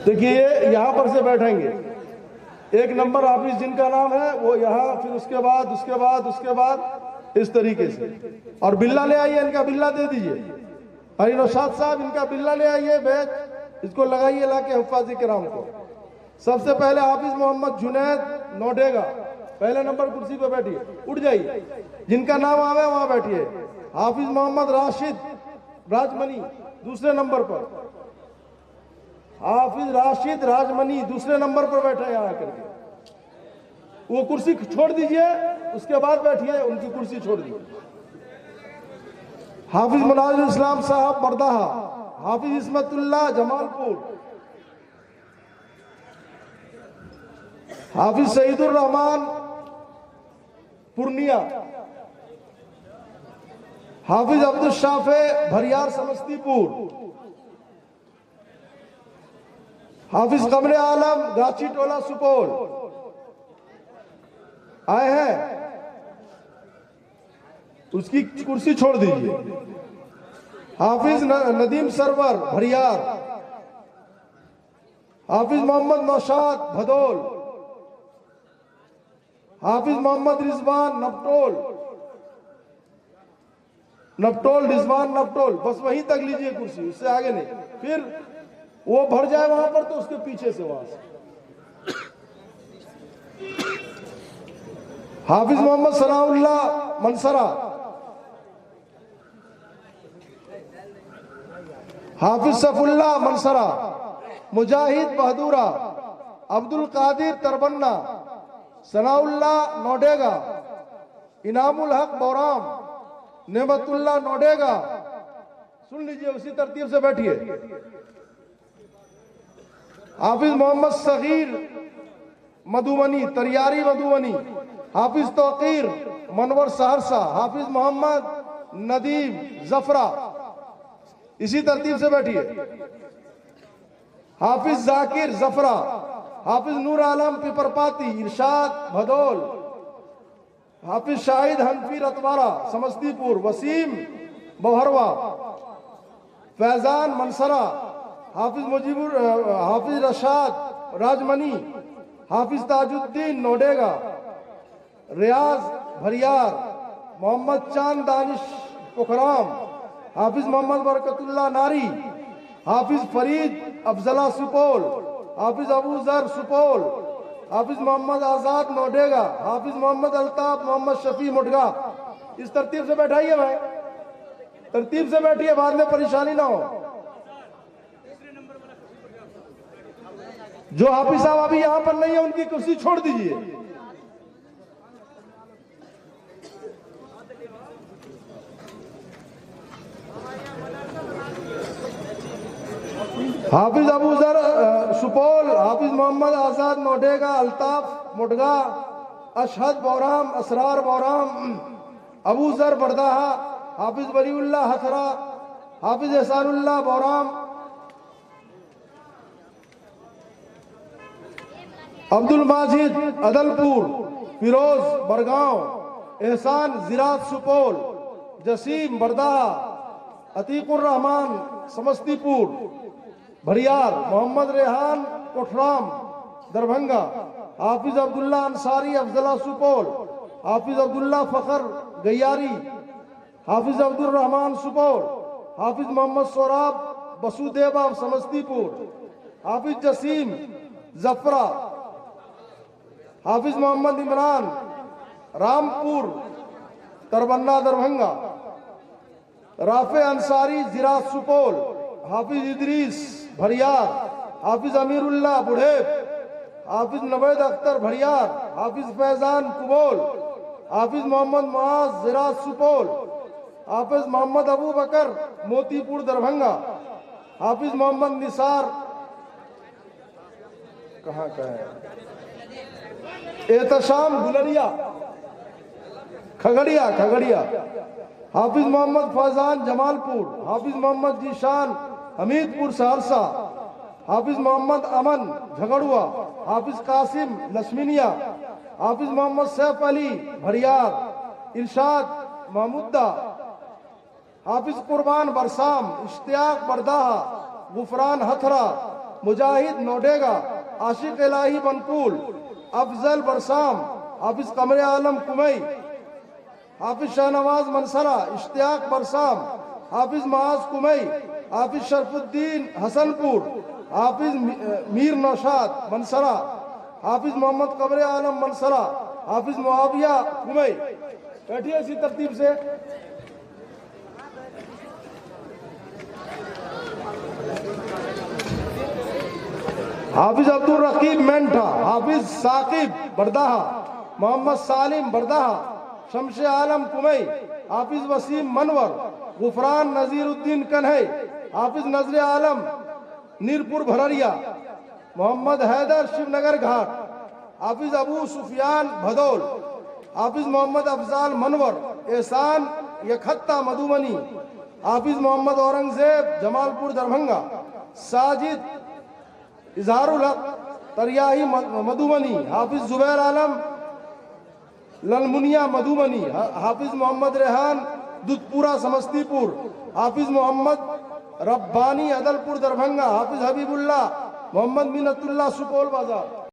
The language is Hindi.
देखिए यहाँ पर से बैठेंगे, एक नंबर हाफिज जिनका नाम है वो यहाँ, फिर उसके बाद इस तरीके से। और बिल्ला ले आइए, इनका बिल्ला दे दीजिए। हरी नौशाद साहब, इनका बिल्ला ले आइए, बैच इसको लगाइए लाके हुफ्फाज़ किराम को। सबसे पहले हाफिज मोहम्मद जुनैद नोडेगा, पहले नंबर कुर्सी पे बैठिए, उठ जाइए, जिनका नाम आवे वहां बैठिए। हाफिज मोहम्मद राशिद राजमनी दूसरे नंबर पर, हाफिज राशिद राजमनी दूसरे नंबर पर बैठे यहाँ आकर के। वो कुर्सी छोड़ दीजिए, उसके बाद बैठिए, उनकी कुर्सी छोड़ दीजिए। हाफिज मुनाजिर इस्लाम साहब बरदाहा, हाफिज इस्मतुल्लाह जमालपुर, हाफिज सईदुर रहमान पूर्णिया, हाफिज अब्दुल शाफे भरियार समस्तीपुर, हाफिज कमरे आलम गाची टोला सुपौल आए हैं, उसकी कुर्सी छोड़ दीजिए। हाफिज नदीम सरवर भरियार, हाफिज मोहम्मद नौशाद भदोल, हाफिज मोहम्मद रिजवान नपटोल रिजवान नपटोल, बस वहीं तक लीजिए कुर्सी, उससे आगे नहीं। फिर वो भर जाए वहां पर तो उसके पीछे से वहां से। हाफिज मोहम्मद सनाउल्लाह मनसरा, हाफिज सफुल्लाह मनसरा, मुजाहिद बहदूरा, अब्दुल कादिर तरबन्ना, सनाउल्लाह नोडेगा, इनामुल हक बोराम, नेमतुल्लाह नोडेगा। सुन लीजिए, उसी तरतीब से बैठिए। हाफिज मोहम्मद सगीर मधुबनी तरियारी मधुबनी, हाफिज तौकीर मनवर सहरसा, हाफिज मोहम्मद नदीम जफरा, इसी तरतीब से बैठिए। हाफिज जाकिर जफरा, हाफिज नूर आलम पिपरपाती इरशाद भदोल, हाफिज शाहिद हनफी रतवारा समस्तीपुर, वसीम बहरवा, फैजान मनसरा, हाफिज हाफिज रशाद राजमनी, हाफिज ताजुद्दीन नोडेगा, रियाज भरियार, मोहम्मद चांद दानिश पोखराम, हाफिज मोहम्मद बरकतुल्लाह नारी, हाफिज फरीद अफजला सुपौल, हाफिज अबू जर सुपौल, हाफिज मोहम्मद आजाद नोडेगा, हाफिज मोहम्मद अल्ताफ मोहम्मद शफी मुठगा। इस तरतीब से बैठाइए भाई, तरतीब से बैठिए, बाद में परेशानी ना हो। जो हाफिज साहब अभी यहां पर नहीं है उनकी कुर्सी छोड़ दीजिए। हाफिज अबू जर सुपौल, हाफिज मोहम्मद आजाद नोडेगा, अल्ताफ मुठगा, अशहद बोराम, असरार बोराम, अबू जर बरदाहा, हाफिज वलीउल्लाह हथरा, हाफिज एहसानुल्लाह बोराम, अब्दुल माजिद अदलपुर, फिरोज बरगांव, एहसान जिरात सुपौल, जसीम बरदाहा, अतीकुर रहमान समस्तीपुर भरियार, मोहम्मद रेहान कोठराम दरभंगा, हाफिज अब्दुल्ला अंसारी अफजला सुपौल, हाफिज अब्दुल्ला फखर गैयारी, हाफिज अब्दुल रहमान सुपौल, हाफिज मोहम्मद सोराब बसुदेवा समस्तीपुर, हाफिज जसीम जफरा, हाफिज मोहम्मद इमरान रामपुर तरबन्ना दरभंगा, राफे अंसारी जिरात सुपौल, हाफिज इदरीस भरियार, हाफिज अमीरुल्लाह बुढ़ेप, हाफिज नवेद अख्तर भरियार, हाफिज फैजान कुबोल, हाफिज मोहम्मद मुआज जिरात सुपौल, हाफिज मोहम्मद अबू बकर मोतीपुर दरभंगा, हाफिज मोहम्मद निसार कहाँ का है, एहतशाम गुलरिया खगड़िया, हाफिज मोहम्मद फैजान जमालपुर, हाफिज मोहम्मद जीशान हमीदपुर सहरसा, हाफिज मोहम्मद अमन झगड़ुआ, हाफिज कासिम लक्ष्मीनिया, हाफिज मोहम्मद सैफ अली भरियार, इरशाद महमुद्दा, हाफिज कुर्बान बरसाम, इश्तियाक बरदाहा, गुफरान हथरा, मुजाहिद नोडेगा, आशिक इलाही बनकुल, अफजल बरसाम, हाफिज कमर आलम कुमई, हाफिज शाहनवाज मनसरा, इश्तियाक बरसाम, हाफिज माज कुमई, हाफिज शरफुद्दीन हसनपुर, हाफिज मीर नौशाद मनसरा, हाफिज मोहम्मद कमर आलम मनसरा, हाफिज मुआविया कुमई। बैठिए इसी तरतीब से। हाफिज अब्दुल रकीब मेंठा, हाफिज साकिब बरदाहा, मोहम्मद सालिम बरदाहा, शमशे आलम कुमई, हाफिज वसीम मनवर, गुफरान नजीरुद्दीन कन्हई, हाफिज नजर आलम नीरपुर भररिया, मोहम्मद हैदर शिवनगर घाट, हाफिज अबू सुफियान भदौल, हाफिज मोहम्मद अफजाल मनवर, एहसान यखत्ता मधुबनी, हाफिज मोहम्मद औरंगजेब जमालपुर दरभंगा, साजिद इजहारुल हक तरियाही मधुबनी, हाफिज जुबैर आलम ललमुनिया मधुबनी, हाफिज मोहम्मद रेहान दुधपुरा समस्तीपुर, हाफिज मोहम्मद रब्बानी अदलपुर दरभंगा, हाफिज हबीबुल्लाह मोहम्मद मिन्नतुल्लाह सुपौल बाजार।